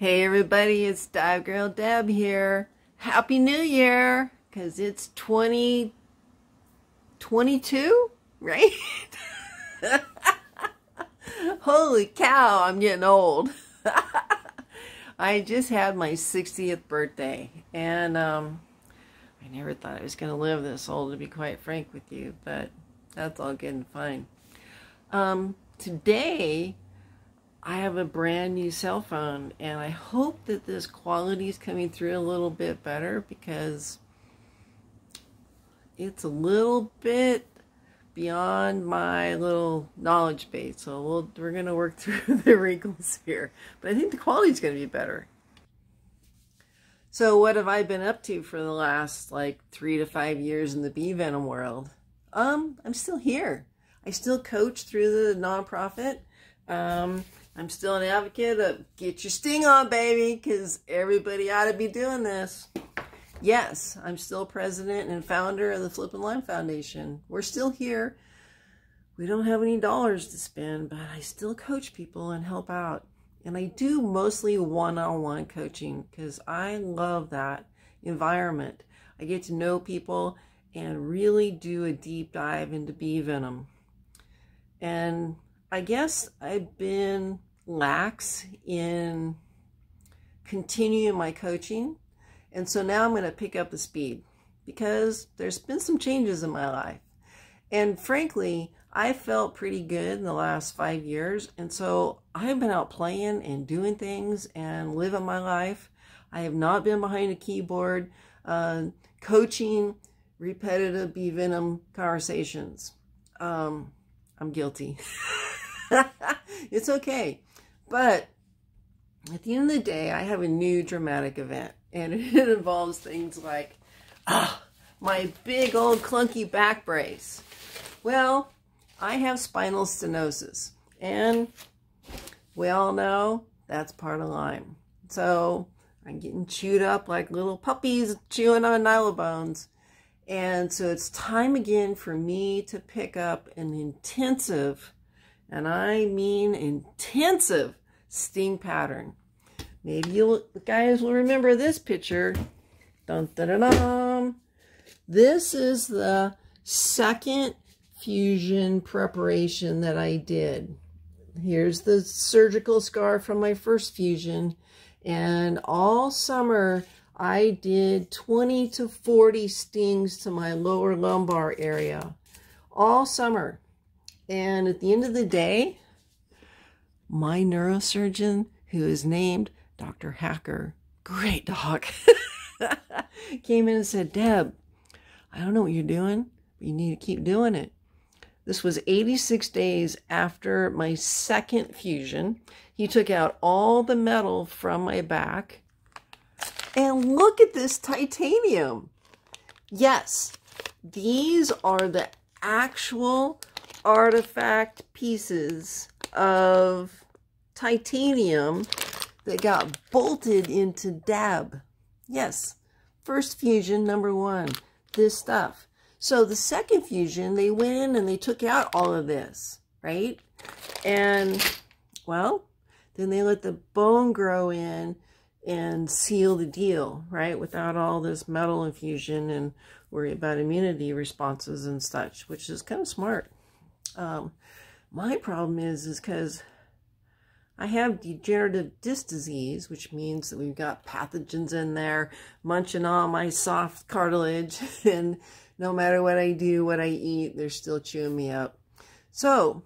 Hey everybody, it's Dive Girl Deb here. Happy New Year, because it's 2022, right? Holy cow, I'm getting old. I just had my 60th birthday, and I never thought I was going to live this old, to be quite frank with you, but that's all good and fine. Today, I have a brand new cell phone, and I hope that this quality is coming through a little bit better, because it's a little bit beyond my little knowledge base. So we're going to work through the wrinkles here, but I think the quality is going to be better. So what have I been up to for the last like 3 to 5 years in the bee venom world? I'm still here. I still coach through the nonprofit. I'm still an advocate of get your sting on, baby, because everybody ought to be doing this. Yes, I'm still president and founder of the Flippin Lyme Foundation. We're still here. We don't have any dollars to spend, but I still coach people and help out. And I do mostly one-on-one coaching because I love that environment. I get to know people and really do a deep dive into bee venom. And I guess I've been lax in continuing my coaching, and so now I'm going to pick up the speed because there's been some changes in my life, and frankly I felt pretty good in the last 5 years, and so I've been out playing and doing things and living my life. I have not been behind a keyboard coaching repetitive bee venom conversations. I'm guilty. It's okay. But at the end of the day, I have a new dramatic event, and it involves things like my big old clunky back brace. Well, I have spinal stenosis, and we all know that's part of Lyme. So I'm getting chewed up like little puppies chewing on nylobones. And so it's time again for me to pick up an intensive, and I mean intensive, sting pattern. Maybe you guys will remember this picture. Dun, dun, dun, dun. This is the second fusion preparation that I did. Here's the surgical scar from my first fusion. And all summer, I did 20 to 40 stings to my lower lumbar area. All summer. And at the end of the day, my neurosurgeon, who is named Dr. Hacker, great dog, came in and said, Deb, I don't know what you're doing, but you need to keep doing it. This was 86 days after my second fusion. He took out all the metal from my back. And look at this titanium. Yes, these are the actual artifact pieces of titanium that got bolted into dab. Yes, first fusion, number 1, this stuff. So the second fusion, they went in and they took out all of this, right? And, well, then they let the bone grow in and seal the deal, right? Without all this metal infusion and worry about immunity responses and such, which is kind of smart. My problem is because I have degenerative disc disease, which means that we've got pathogens in there munching on my soft cartilage, and no matter what I do, what I eat, they're still chewing me up. So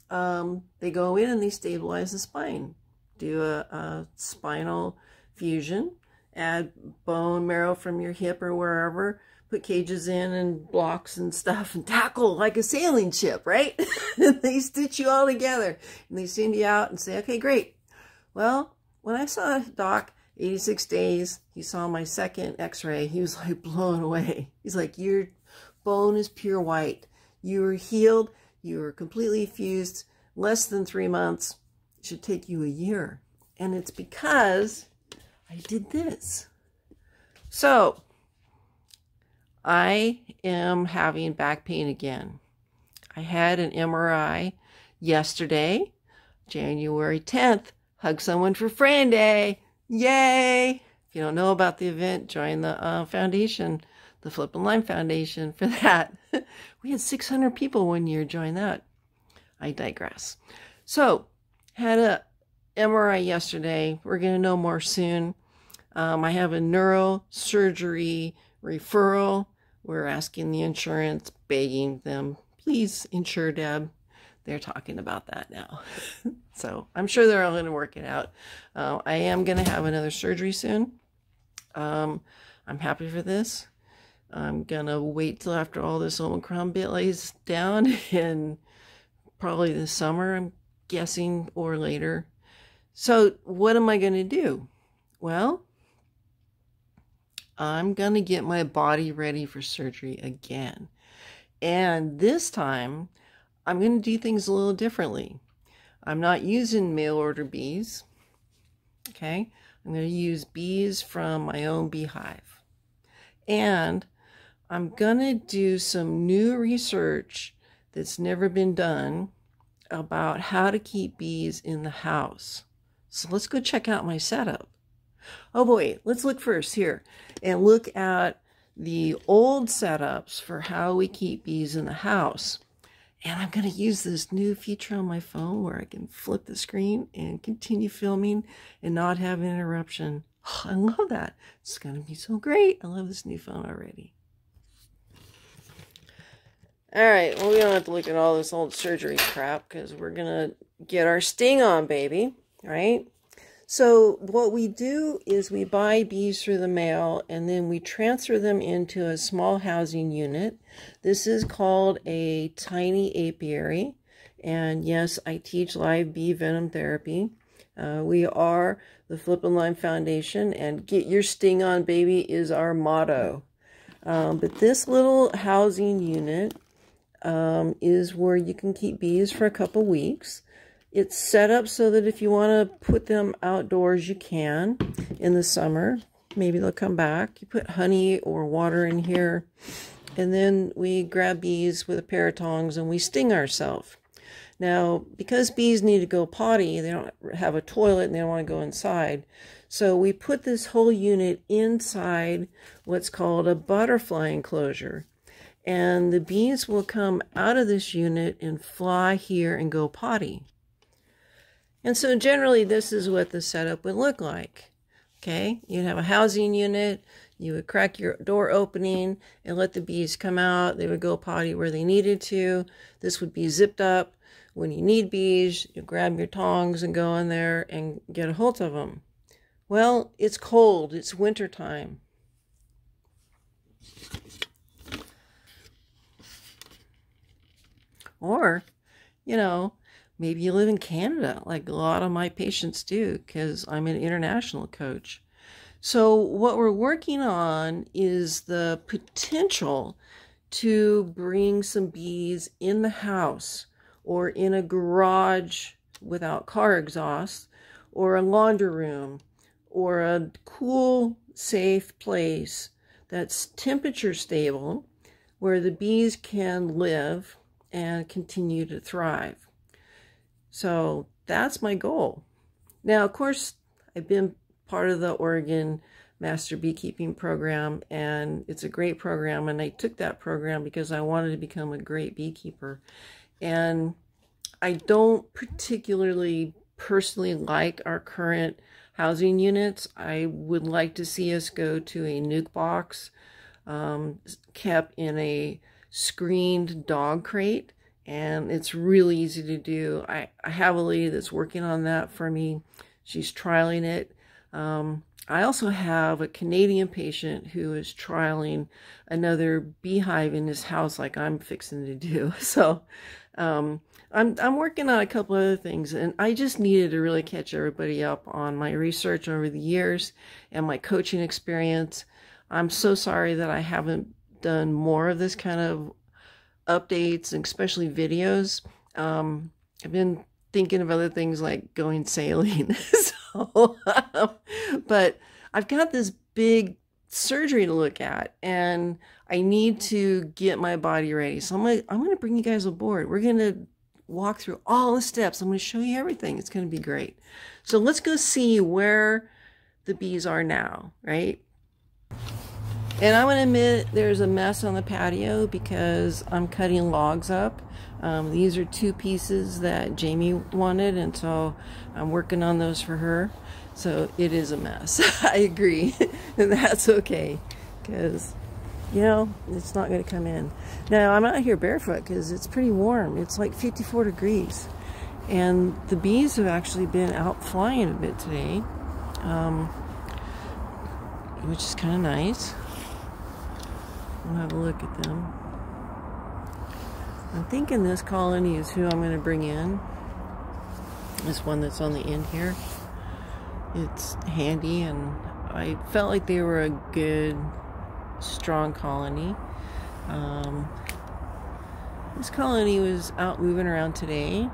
they go in and they stabilize the spine, do a spinal fusion, add bone marrow from your hip or wherever, put cages in and blocks and stuff, and tackle like a sailing ship, right? And they stitch you all together, and they send you out and say, okay, great. Well, when I saw Doc, 86 days, he saw my second x-ray, he was like blown away. He's like, your bone is pure white. You are healed. You are completely fused. Less than 3 months. It should take you a year. And it's because I did this. So I am having back pain again. I had an MRI yesterday, January 10th. Hug someone for Friend Day. Yay! If you don't know about the event, join the foundation, the Flippin Lyme Foundation for that. We had 600 people one year join that. I digress. So, had a MRI yesterday. We're going to know more soon. I have a neurosurgery referral. We're asking the insurance, begging them, please insure Deb. They're talking about that now. So I'm sure they're all going to work it out. I am going to have another surgery soon. I'm happy for this. I'm going to wait till after all this Omicron bit lays down, and probably this summer, I'm guessing, or later. So what am I going to do? Well, I'm going to get my body ready for surgery again. And this time, I'm going to do things a little differently. I'm not using mail order bees. Okay? I'm going to use bees from my own beehive. And I'm going to do some new research that's never been done about how to keep bees in the house. So let's go check out my setup. Oh boy, let's look first here and look at the old setups for how we keep bees in the house. And I'm going to use this new feature on my phone where I can flip the screen and continue filming and not have an interruption. Oh, I love that. It's going to be so great. I love this new phone already. All right, well, we don't have to look at all this old surgery crap because we're going to get our sting on, baby, right? So what we do is we buy bees through the mail, and then we transfer them into a small housing unit. This is called a tiny apiary. And yes, I teach live bee venom therapy. We are the Flippin Lyme Foundation, and get your sting on, baby, is our motto. But this little housing unit is where you can keep bees for a couple weeks. It's set up so that if you want to put them outdoors, you can in the summer. Maybe they'll come back. You put honey or water in here, and then we grab bees with a pair of tongs and we sting ourselves. Now, because bees need to go potty, they don't have a toilet and they don't want to go inside. So we put this whole unit inside what's called a butterfly enclosure. And the bees will come out of this unit and fly here and go potty. And so generally this is what the setup would look like. Okay, you'd have a housing unit, you would crack your door opening and let the bees come out. They would go potty where they needed to. This would be zipped up. When you need bees, you grab your tongs and go in there and get a hold of them. Well, it's cold, it's winter time. Or, you know, maybe you live in Canada, like a lot of my patients do, because I'm an international coach. So what we're working on is the potential to bring some bees in the house or in a garage without car exhaust, or a laundry room, or a cool, safe place that's temperature stable where the bees can live and continue to thrive. So that's my goal. Now, of course, I've been part of the Oregon Master Beekeeping Program, and it's a great program, and I took that program because I wanted to become a great beekeeper. And I don't particularly personally like our current housing units. I would like to see us go to a nuke box, kept in a screened dog crate, and it's really easy to do. I have a lady that's working on that for me. She's trialing it. I also have a Canadian patient who is trialing another beehive in his house like I'm fixing to do. So I'm working on a couple other things, and I just needed to really catch everybody up on my research over the years and my coaching experience. I'm so sorry that I haven't done more of this kind of updates, and especially videos. I've been thinking of other things like going sailing. But I've got this big surgery to look at, and I need to get my body ready. So I'm going to bring you guys aboard. We're going to walk through all the steps. I'm going to show you everything. It's going to be great. So let's go see where the bees are now, right? And I'm going to admit there's a mess on the patio because I'm cutting logs up. These are 2 pieces that Jamie wanted, and so I'm working on those for her. So it is a mess. I agree. And that's okay, because, you know, it's not going to come in. Now, I'm out here barefoot because it's pretty warm. It's like 54 degrees. And the bees have actually been out flying a bit today, which is kind of nice. We'll have a look at them. I'm thinking this colony is who I'm going to bring in. This one that's on the end here. It's handy, and I felt like they were a good, strong colony. This colony was out moving around today.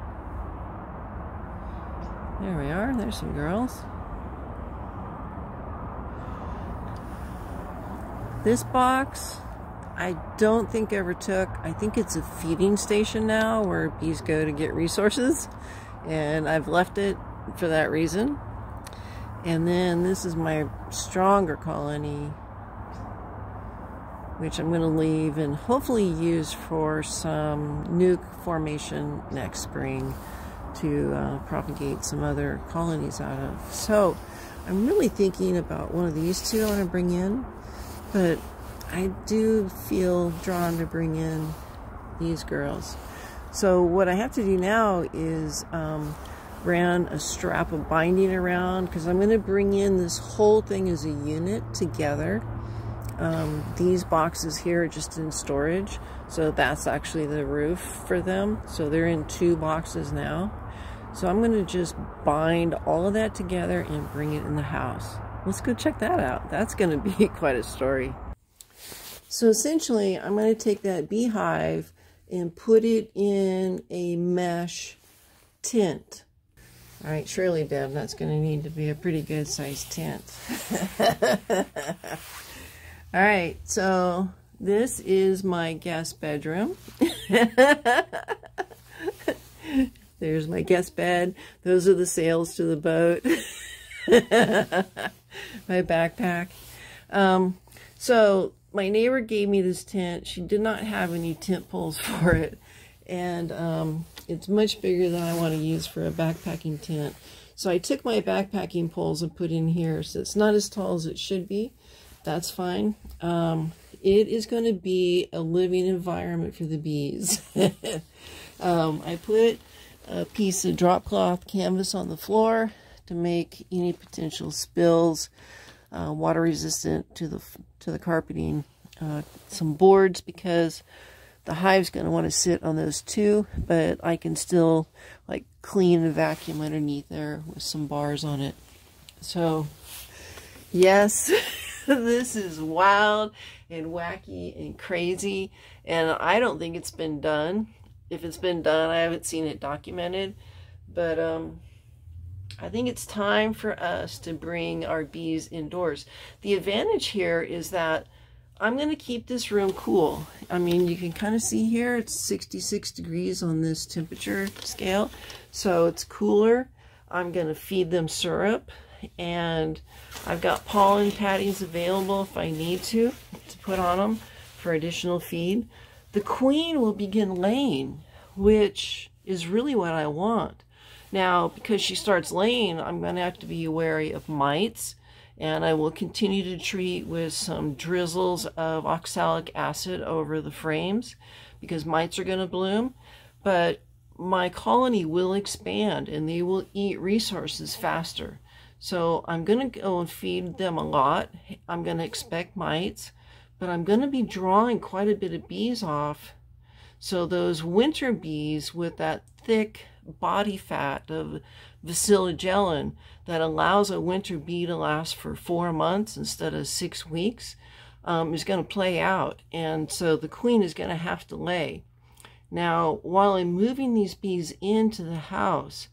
There we are. There's some girls. This box, I don't think ever took. I think it's a feeding station now where bees go to get resources, and I've left it for that reason. And then this is my stronger colony, which I'm going to leave and hopefully use for some nuke formation next spring to propagate some other colonies out of. So I'm really thinking about one of these 2 I want to bring in, but I do feel drawn to bring in these girls. So what I have to do now is ran a strap of binding around, because I'm going to bring in this whole thing as a unit together. These boxes here are just in storage, so that's actually the roof for them. So they're in 2 boxes now. So I'm going to just bind all of that together and bring it in the house. Let's go check that out. That's going to be quite a story. So essentially, I'm going to take that beehive and put it in a mesh tent. All right, surely, Deb, that's going to need to be a pretty good sized tent. All right, so this is my guest bedroom. There's my guest bed. Those are the sails to the boat. My backpack. So my neighbor gave me this tent. She did not have any tent poles for it. And it's much bigger than I want to use for a backpacking tent. So I took my backpacking poles and put in here. So it's not as tall as it should be. That's fine. It is going to be a living environment for the bees. I put a piece of drop cloth canvas on the floor to make any potential spills water resistant to the carpeting. Some boards, because the hive's going to want to sit on those too, but I can still like clean and vacuum underneath there with some bars on it. So yes, this is wild and wacky and crazy, and I don't think it's been done. If it's been done, I haven't seen it documented, but I think it's time for us to bring our bees indoors. The advantage here is that I'm going to keep this room cool. I mean, you can kind of see here, it's 66 degrees on this temperature scale, so it's cooler. I'm going to feed them syrup, and I've got pollen patties available if I need to put on them for additional feed. The queen will begin laying, which is really what I want. Now, because she starts laying, I'm going to have to be wary of mites, and I will continue to treat with some drizzles of oxalic acid over the frames because mites are going to bloom. But my colony will expand and they will eat resources faster. So I'm going to go and feed them a lot. I'm going to expect mites, but I'm going to be drawing quite a bit of bees off. So those winter bees with that thick body fat of vacillogellin that allows a winter bee to last for 4 months instead of 6 weeks is going to play out. And so the queen is going to have to lay. Now, while I'm moving these bees into the house,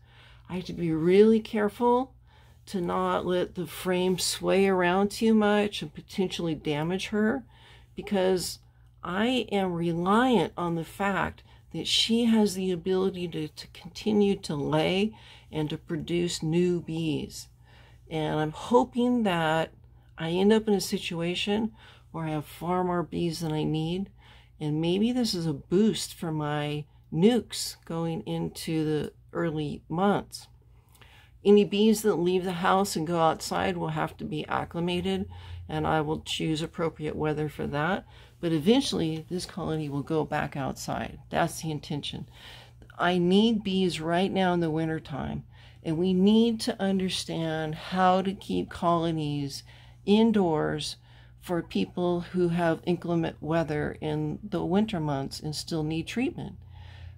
I have to be really careful to not let the frame sway around too much and potentially damage her, because I am reliant on the fact that she has the ability to continue to lay and to produce new bees. And I'm hoping that I end up in a situation where I have far more bees than I need. And maybe this is a boost for my nukes going into the early months. Any bees that leave the house and go outside will have to be acclimated, and I will choose appropriate weather for that. But eventually, this colony will go back outside. That's the intention. I need bees right now in the wintertime, and we need to understand how to keep colonies indoors for people who have inclement weather in the winter months and still need treatment.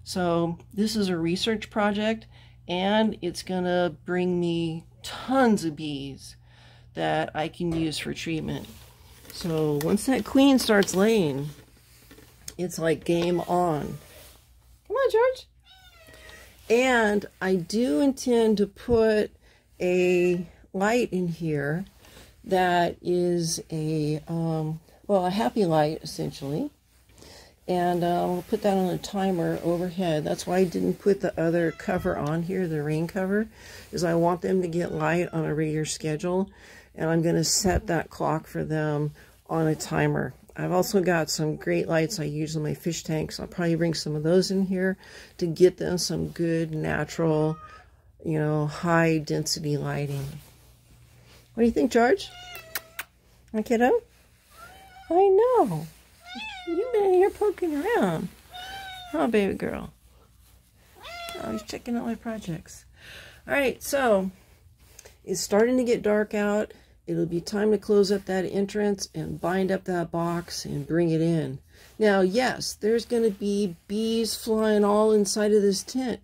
So this is a research project, and it's gonna bring me tons of bees that I can use for treatment. So once that queen starts laying, it's like game on. Come on, George. And I do intend to put a light in here that is a, well, a happy light, essentially. And we'll put that on a timer overhead. That's why I didn't put the other cover on here, the rain cover, is I want them to get light on a regular schedule. And I'm going to set that clock for them on a timer. I've also got some great lights I use in my fish tanks. I'll probably bring some of those in here to get them some good, natural, you know, high density lighting. What do you think, George? My kiddo? I know. You've been in here poking around. Oh, baby girl. Oh, he's checking out my projects. Alright, so it's starting to get dark out. It'll be time to close up that entrance and bind up that box and bring it in. Now, yes, there's going to be bees flying all inside of this tent.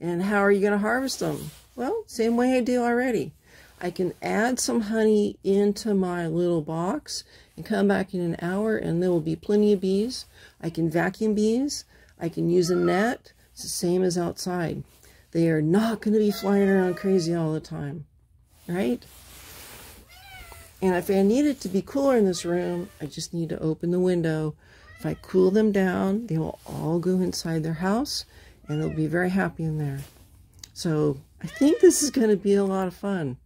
And how are you going to harvest them? Well, same way I do already. I can add some honey into my little box and come back in an hour and there will be plenty of bees. I can vacuum bees. I can use a net. It's the same as outside. They are not going to be flying around crazy all the time, right? And if I need it to be cooler in this room, I just need to open the window. If I cool them down, they will all go inside their house and they'll be very happy in there. So I think this is going to be a lot of fun.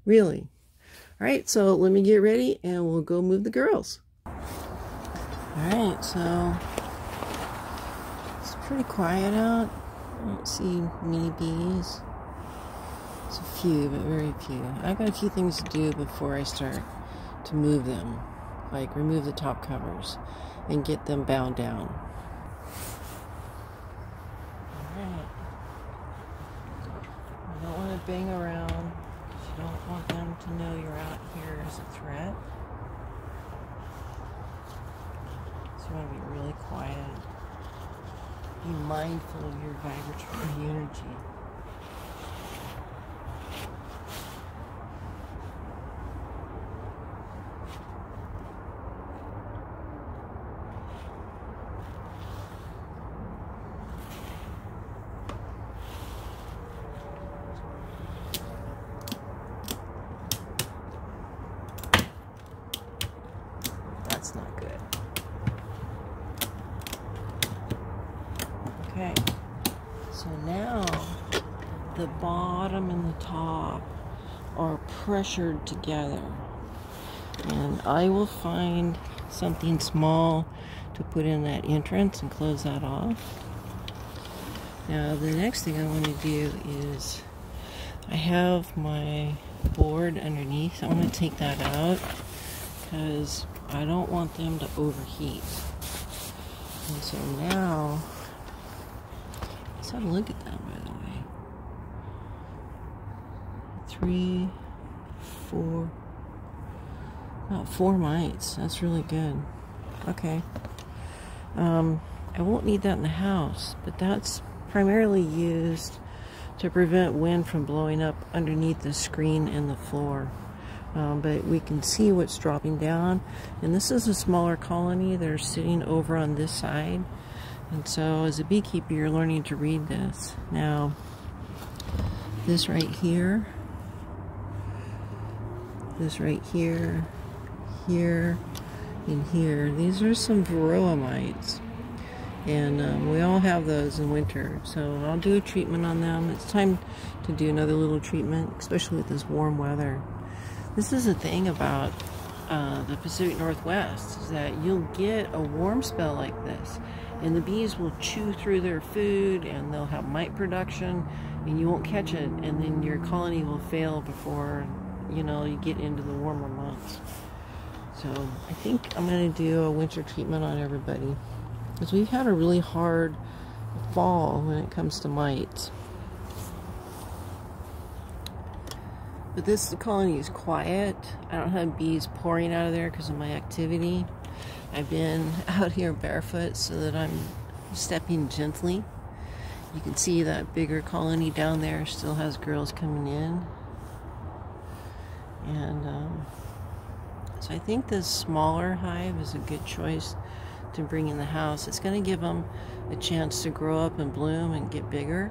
Really. All right, so let me get ready and we'll go move the girls. All right, so it's pretty quiet out. I don't see many bees. It's a few, but very few. I've got a few things to do before I start to move them, like remove the top covers and get them bound down. All right. I don't want to bang around. You don't want them to know you're out here as a threat. So you want to be really quiet. Be mindful of your vibratory energy. Not good. Okay, so now the bottom and the top are pressured together, and I will find something small to put in that entrance and close that off. Now the next thing I want to do is I have my board underneath. I want to take that out because I don't want them to overheat. And so now, let's have a look at that, by the way. 3, 4, about 4 mites. That's really good. Okay. I won't need that in the house, but that's primarily used to prevent wind from blowing up underneath the screen and the floor. But we can see what's dropping down, and this is a smaller colony. They're sitting over on this side, and so as a beekeeper you're learning to read this. Now this right here, this right here, here, and here, these are some varroa mites, And we all have those in winter, so I'll do a treatment on them. It's time to do another little treatment, especially with this warm weather. This is the thing about the Pacific Northwest, is that you'll get a warm spell like this, and the bees will chew through their food, and they'll have mite production, and you won't catch it, and then your colony will fail before, you know, you get into the warmer months. So I think I'm going to do a winter treatment on everybody, because we've had a really hard fall when it comes to mites. But this colony is quiet. I don't have bees pouring out of there because of my activity. I've been out here barefoot so that I'm stepping gently. You can see that bigger colony down there still has girls coming in. And so I think this smaller hive is a good choice to bring in the house. It's going to give them a chance to grow up and bloom and get bigger.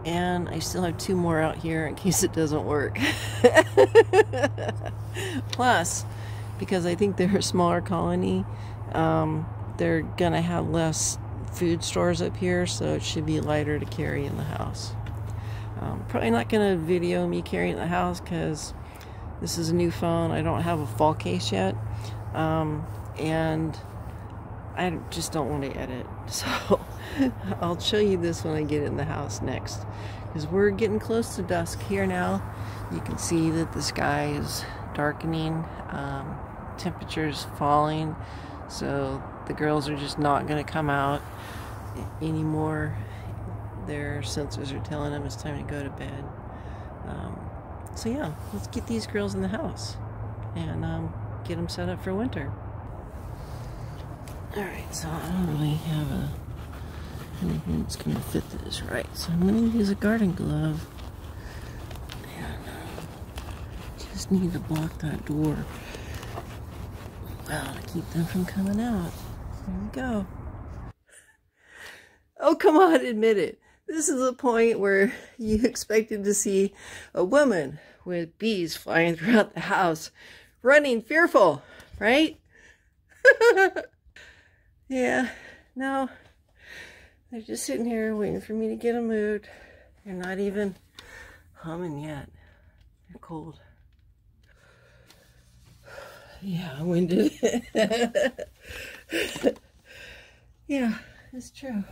And I still have 2 more out here in case it doesn't work. Plus, because I think they're a smaller colony, they're going to have less food stores up here, so it should be lighter to carry in the house. Probably not going to video me carrying it in the house because this is a new phone. I don't have a fall case yet. And I just don't want to edit. So I'll show you this when I get in the house next. Because we're getting close to dusk here now. You can see that the sky is darkening. Temperature's falling. So the girls are just not going to come out anymore. Their sensors are telling them it's time to go to bed. So yeah, let's get these girls in the house and get them set up for winter. Alright, so I don't really have anything that's going to fit this right, so I'm going to use a garden glove and just need to block that door, well, to keep them from coming out. There we go. Oh, come on, admit it. This is a point where you expected to see a woman with bees flying throughout the house, running fearful, right? Yeah, no, they're just sitting here waiting for me to get them moved. They're not even humming yet. They're cold. Yeah, I'm winded. Yeah, it's true.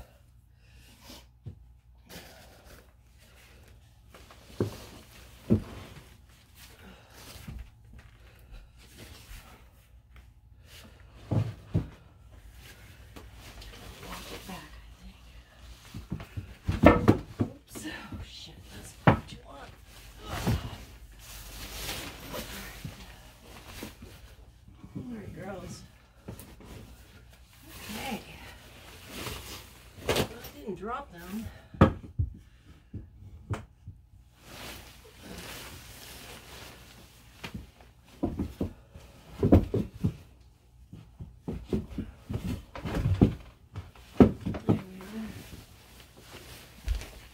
Okay. I didn't drop them.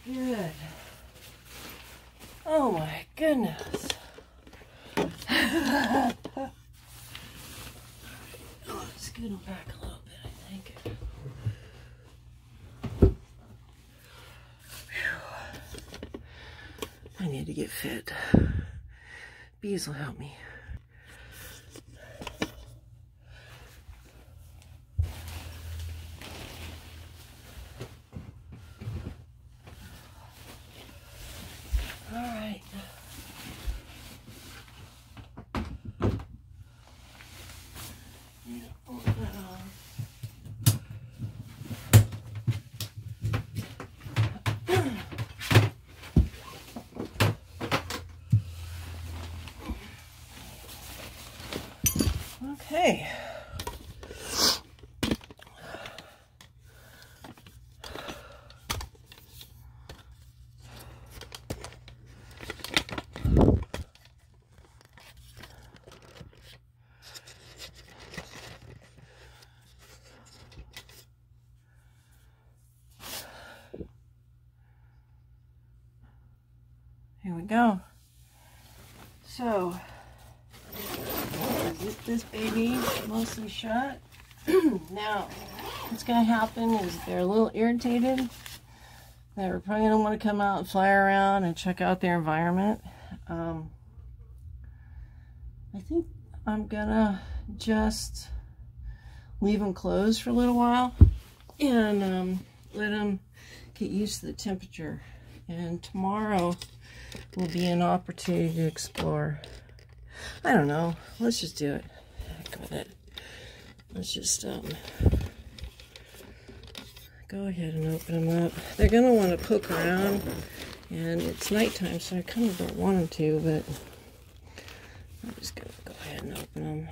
Good. Oh my goodness. Scoot them back a little bit, I think. Whew. I need to get fit. Bees will help me. All right. Okay. Here we go. So, zip this baby mostly shut. Now, what's going to happen is they're a little irritated. They're probably going to want to come out and fly around and check out their environment. I think I'm going to just leave them closed for a little while and let them get used to the temperature. And tomorrow will be an opportunity to explore. I don't know. Let's just do it. Heck with it. Let's just go ahead and open them up. They're going to want to poke around, and it's nighttime, so I kind of don't want them to, but I'm just going to go ahead and open them.